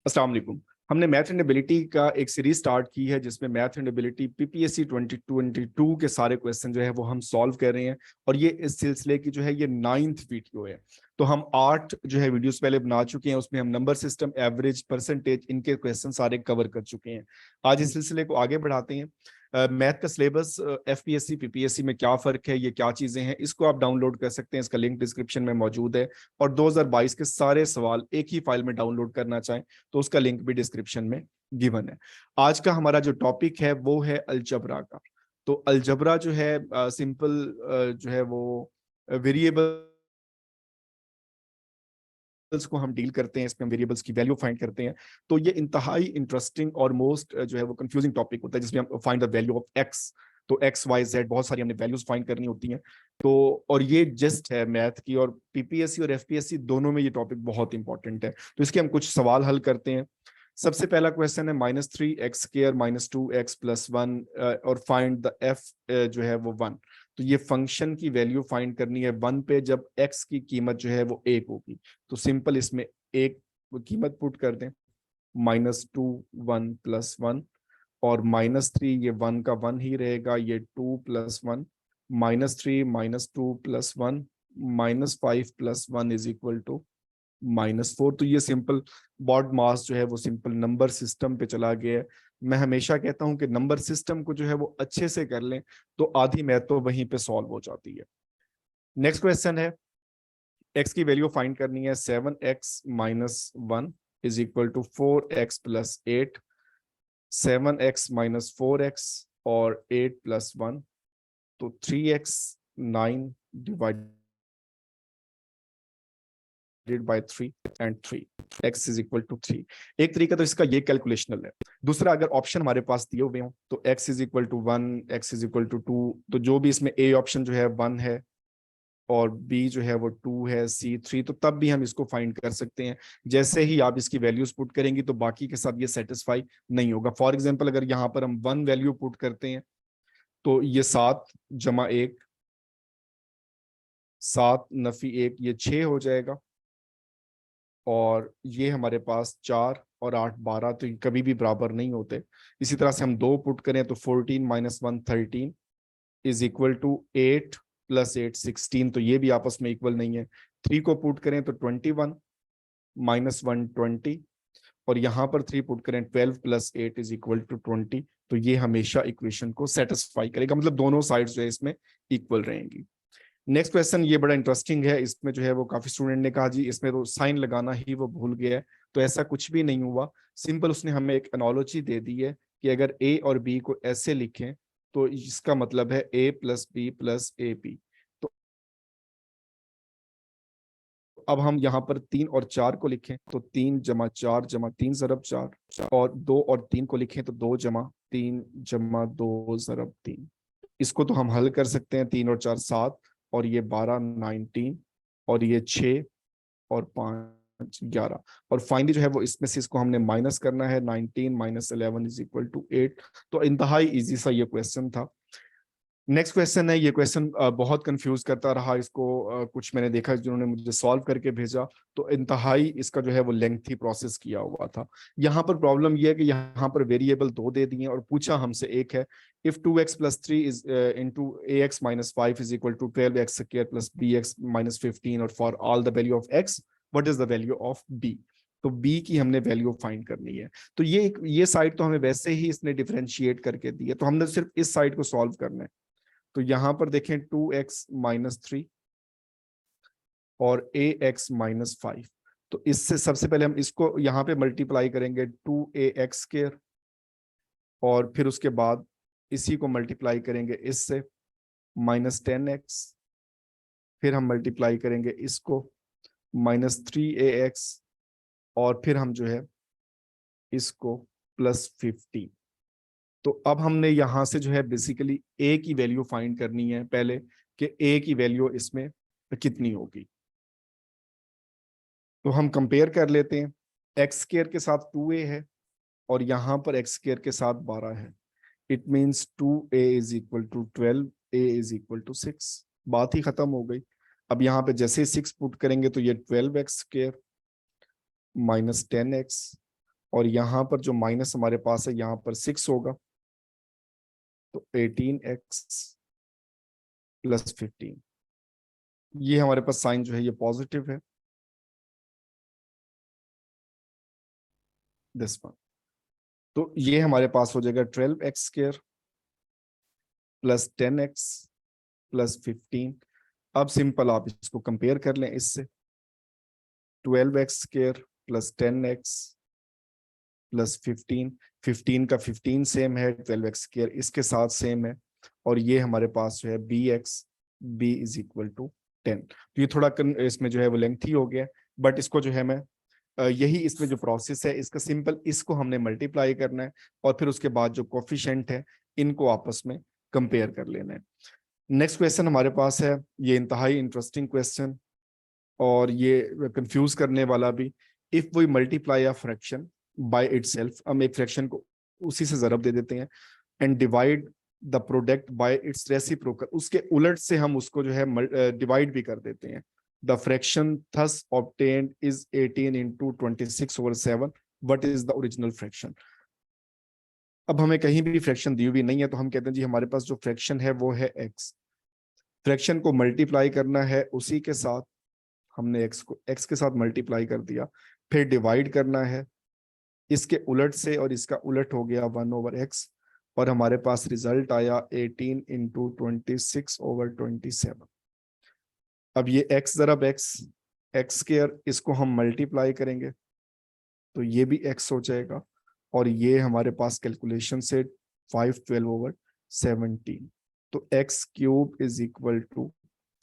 अस्सलाम वालेकुम। हमने मैथ एंड एबिलिटी का एक सीरीज स्टार्ट की है जिसमें मैथ एंड एबिलिटी पीपीएससी 2022 के सारे क्वेश्चन जो है वो हम सॉल्व कर रहे हैं और ये इस सिलसिले की जो है ये 9th वीडियो है। तो हम 8 जो है वीडियोस पहले बना चुके हैं, उसमें हम नंबर सिस्टम, एवरेज, परसेंटेज, इनके क्वेश्चन सारे कवर कर चुके हैं। आज इस सिलसिले को आगे बढ़ाते हैं। मैथ का सिलेबस एफपीएससी पीपीएससी में क्या फर्क है, ये क्या चीजें हैं, इसको आप डाउनलोड कर सकते हैं। इसका लिंक डिस्क्रिप्शन में मौजूद है। और 2022 के सारे सवाल एक ही फाइल में डाउनलोड करना चाहें तो उसका लिंक भी डिस्क्रिप्शन में गिवन है। आज का हमारा जो टॉपिक है वो है अलजबरा का। तो अलजबरा जो है सिंपल जो है वो वेरिएबल को हम डील करते हैं। इसमें हम वेरिएबल्स की वैल्यू फाइंड करते हैं। तो ये इंतहाई इंटरेस्टिंग और मोस्ट जो है वो कंफ्यूजिंग टॉपिक होता है जिसमें हम find the value of x. तो एक्स वाई जेड बहुत सारी हमने वैल्यूज फाइंड करनी होती हैं। तो और ये जस्ट है मैथ की, और पीपीएससी और एफपीएससी दोनों में ये टॉपिक बहुत इंपॉर्टेंट है। तो इसके हम कुछ सवाल हल करते हैं। सबसे पहला क्वेश्चन है -3x² -2x+1 और फाइंड द एफ जो है वो 1। तो ये फंक्शन की वैल्यू फाइंड करनी है 1 पे जब x की कीमत जो है वो 1 होगी। तो सिंपल इसमें एक कीमत पुट कर दें, -2 1 + 1 और -3, ये 1 का 1 ही रहेगा, ये 2 + 1 -3 -2 + 1 -5 + 1 = -4। तो ये सिंपल बॉड मास जो है वो सिंपल नंबर सिस्टम पे चला गया है। मैं हमेशा कहता हूं कि नंबर सिस्टम को जो है वो अच्छे से कर लें तो आधी मैथ तो वहीं पे सॉल्व हो जाती है। नेक्स्ट क्वेश्चन है, x की वैल्यू फाइंड करनी है। 7x - 1 = 4x + 8, 7x - 4x और 8 + 1, तो 3x 9 divided by 3 and 3, x = 3। एक तरीका तो इसका ये कैलकुलेशनल है। दूसरा, अगर ऑप्शन हमारे पास दिए हुए हो तो x = 1, x = 2, तो जो भी इसमें a ऑप्शन जो है 1 है और b जो है वो 2 है, c 3, तो तब भी हम इसको फाइंड कर सकते हैं। जैसे ही आप इसकी वैल्यूज पुट करेंगी तो बाकी के साथ ये सेटिस्फाई नहीं होगा। फॉर एग्जाम्पल, अगर यहाँ पर हम 1 वैल्यू पुट करते हैं तो ये 7 + 1, 7 - 1 ये 6 हो जाएगा। और ये हमारे पास 4 और 8 12, तो ये कभी भी बराबर नहीं होते। इसी तरह से हम 2 पुट करें तो 14 - 1 13 = 8 + 8 16, तो ये भी आपस में इक्वल नहीं है। 3 को पुट करें तो 21 - 1 20, और यहाँ पर 3 पुट करें 12 + 8 = 20, तो ये हमेशा इक्वेशन को सेटिस्फाई करेगा, मतलब दोनों साइड्स जो है इसमें इक्वल रहेंगी। नेक्स्ट क्वेश्चन ये बड़ा इंटरेस्टिंग है। इसमें जो है वो काफी स्टूडेंट ने कहा जी इसमें तो साइन लगाना ही वो भूल गया है। तो ऐसा कुछ भी नहीं हुआ। सिंपल उसने हमें एक एनालॉजी दे दी है कि अगर ए और बी को ऐसे लिखें तो इसका मतलब है a + b + ab। तो अब हम यहाँ पर 3 और 4 को लिखें तो 3 + 4 = 3 × 4, और 2 और 3 को लिखें तो 2 + 3 = 2 × 3। इसको तो हम हल कर सकते हैं। 3 और 4 7, और ये 12 19, और ये 6 और 5 11, और फाइनली जो है वो इसमें से इसको हमने माइनस करना है। 19 - 11 = 8। तो इंतहाई इजी सा ये क्वेश्चन था। नेक्स्ट क्वेश्चन है, ये क्वेश्चन बहुत कंफ्यूज करता रहा इसको। कुछ मैंने देखा जिन्होंने मुझे सॉल्व करके भेजा, तो इंतहाई इसका जो है वो लेंथी प्रोसेस किया हुआ था। यहाँ पर प्रॉब्लम ये है कि यहाँ पर वेरिएबल 2 दे दिए और पूछा हमसे एक है। If 2x + 3 is into ax - 5 = 12x² + bx - 15, और for all the value of x what is the value of b। तो b की हमने वैल्यू फाइंड करनी है। तो ये साइड तो हमें वैसे ही इसने डिफरेंशिएट करके दी है, तो हमने सिर्फ इस साइड को सॉल्व करना है। तो यहां पर देखें 2x - 3 और ax - 5, तो इससे सबसे पहले हम इसको यहां पे मल्टीप्लाई करेंगे 2ax², और फिर उसके बाद इसी को मल्टीप्लाई करेंगे इससे -10x, फिर हम मल्टीप्लाई करेंगे इसको -3ax, और फिर हम जो है इसको +15। तो अब हमने यहां से जो है बेसिकली a की वैल्यू फाइंड करनी है पहले, कि a की वैल्यू इसमें कितनी होगी। तो हम कंपेयर कर लेते हैं। x² के साथ 2a है और यहां पर x² के साथ 12 है। It means 2a = 12, a = 6। बात ही खत्म हो गई। अब यहाँ पे जैसे 6 पुट करेंगे तो ये 12x² - 10x, और यहाँ पर जो माइनस हमारे पास है यहाँ पर 6 होगा, तो 18x प्लस 15, ये हमारे पास साइन जो है ये पॉजिटिव है, दिस वन। तो ये हमारे पास हो जाएगा 12x² प्लस 10x प्लस 15। अब सिंपल आप इसको कंपेयर कर लें इससे, 12x² प्लस 10x प्लस 15, 15 का 15 सेम है, 12x² इसके साथ सेम है, और ये हमारे पास जो है b इज इक्वल टू 10। तो ये थोड़ा इसमें जो है वो लेंथी हो गया, बट इसको जो है मैं यही इसमें जो प्रोसेस है इसका सिंपल, इसको हमने मल्टीप्लाई करना है और फिर उसके बाद जो कोफिशिएंट है इनको आपस में कंपेयर कर लेना है। नेक्स्ट क्वेश्चन हमारे पास है, ये इंतहाई इंटरेस्टिंग क्वेश्चन और ये कंफ्यूज करने वाला भी। If we multiply a fraction by itself, हम एक फ्रैक्शन को उसी से ज़रब दे देते हैं, and divide the product bye it's reciprocal, उसके उलट से हम उसको जो है डिवाइड भी कर देते हैं। The fraction thus obtained is 18 into 26/7, what is the original fraction. अब हमें कहीं भी फ्रैक्शन दी हुई नहीं है, तो हम कहते हैं जी हमारे पास जो फ्रैक्शन है वो है x, फ्रैक्शन को मल्टीप्लाई करना है उसी के साथ, हमने x के साथ मल्टीप्लाई कर दिया, फिर डिवाइड करना है इसके उलट से, और इसका उलट हो गया 1/x, और हमारे पास रिजल्ट आया 18 into 26/27। अब ये x ज़रब x² इसको हम मल्टीप्लाई करेंगे तो ये भी x हो जाएगा, और ये हमारे पास कैलकुलेशन से 512/17, तो x³ इज इक्वल टू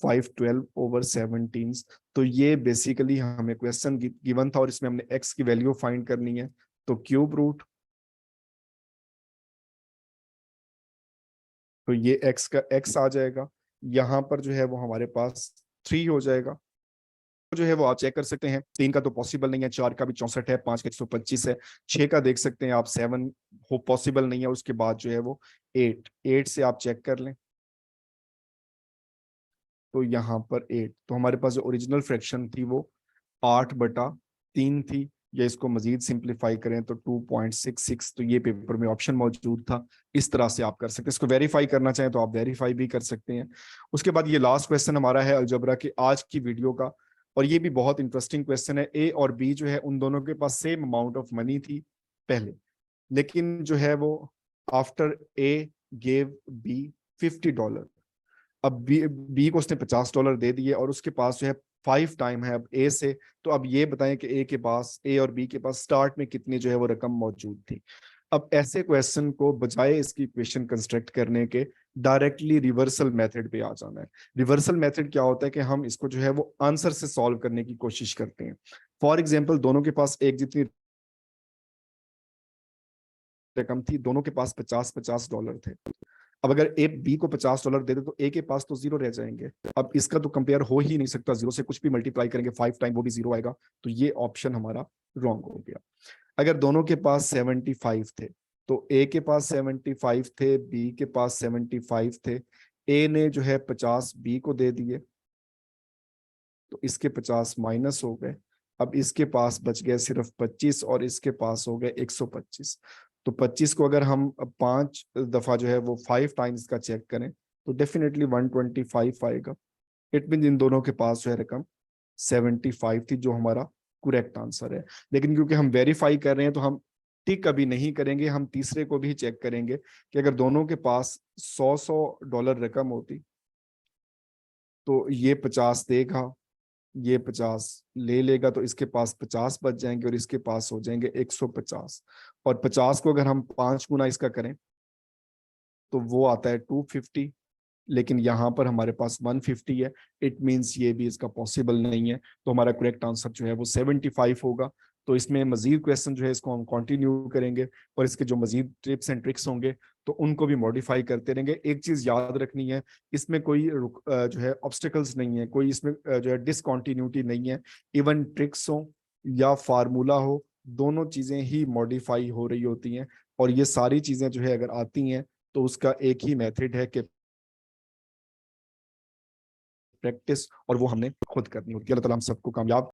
512/17। तो ये बेसिकली हमें क्वेश्चन गिवन था और इसमें हमने x की वैल्यू फाइंड करनी है, तो क्यूब रूट, तो ये x का x आ जाएगा, यहाँ पर जो है वो हमारे पास 3 हो जाएगा, जो है वो आप चेक कर सकते हैं। 3 का तो पॉसिबल नहीं है, 4 का भी 64 है, 5 का 125 है, 6 का देख सकते हैं आप 7 हो पॉसिबल नहीं है, उसके बाद जो है वो 8 से आप चेक कर लें, तो यहाँ पर 8, तो हमारे पास जो ओरिजिनल फ्रैक्शन थी वो 8/3 थी, या इसको मजीद सिंप्लीफाई करें तो 2.66, तो ये पेपर में ऑप्शन मौजूद था। इस तरह से आप कर सकते हैं, इसको वेरीफाई करना चाहें तो आप वेरीफाई भी कर सकते हैं। उसके बाद ये लास्ट क्वेश्चन हमारा है अलजबरा के आज की वीडियो का, और ये भी बहुत इंटरेस्टिंग क्वेश्चन है। ए और बी जो है उन दोनों के पास सेम अमाउंट ऑफ मनी थी पहले, लेकिन जो है वो आफ्टर ए गेव बी $50, अब बी को उसने $50 दे दिए और उसके पास जो है 5 टाइम है अब ए से, तो अब ये बताएं कि ए और बी के पास स्टार्ट में कितनी जो है वो रकम मौजूद थी। अब ऐसे क्वेश्चन को बजाय इसकी इक्वेशन कंस्ट्रक्ट करने के डायरेक्टली रिवर्सल मेथड पे आ जाना है। रिवर्सल मेथड क्या होता है कि हम इसको जो है वो आंसर से सॉल्व करने की कोशिश करते हैं। फॉर एग्जाम्पल दोनों के पास एक जितनी रकम थी, दोनों के पास $50 थे। अब अगर ए बी को $50 दे दे तो ए के पास तो 0 रह जाएंगे। अब इसका तो कंपेयर हो ही नहीं सकता, 0 से कुछ भी मल्टीप्लाई करेंगे 5 टाइम वो भी 0 आएगा, तो ये ऑप्शन हमारा रॉन्ग हो गया। अगर दोनों के पास 75 थे, तो ए के पास 75 थे, बी के पास 75 थे, ए ने जो है 50 बी को दे दिए, तो इसके 50 माइनस हो गए, अब इसके पास बच गए सिर्फ 25 और इसके पास हो गए 125। तो 25 को अगर हम 5 दफा जो है वो 5 टाइम्स का चेक करें तो डेफिनेटली 125 आएगा। इट मीन इन दोनों के पास जो है रकम 75 थी, जो हमारा करेक्ट आंसर है। लेकिन क्योंकि हम वेरीफाई कर रहे हैं तो हम टिक अभी नहीं करेंगे, हम तीसरे को भी चेक करेंगे कि अगर दोनों के पास $100 रकम होती तो ये 50 देगा, ये 50 ले लेगा, तो इसके पास 50 बच जाएंगे और इसके पास हो जाएंगे 150, और 50 को अगर हम 5 गुना इसका करें तो वो आता है 250, लेकिन यहाँ पर हमारे पास 150 है। इट मीन्स ये भी इसका पॉसिबल नहीं है, तो हमारा करेक्ट आंसर जो है वो 75 होगा। तो इसमें मजीद क्वेश्चन जो है इसको हम कंटिन्यू करेंगे और इसके जो मजीद टिप्स एंड ट्रिक्स होंगे तो उनको भी मॉडिफाई करते रहेंगे। एक चीज याद रखनी है, इसमें कोई जो है ऑब्स्टिकल्स नहीं है, कोई इसमें जो है डिसकॉन्टिन्यूटी नहीं है। इवन ट्रिक्स हो या फार्मूला हो, दोनों चीजें ही मॉडिफाई हो रही होती हैं, और ये सारी चीजें जो है अगर आती हैं तो उसका एक ही मेथड है कि प्रैक्टिस, और वो हमने खुद करनी होती है। अल्लाह ताला हम सबको कामयाब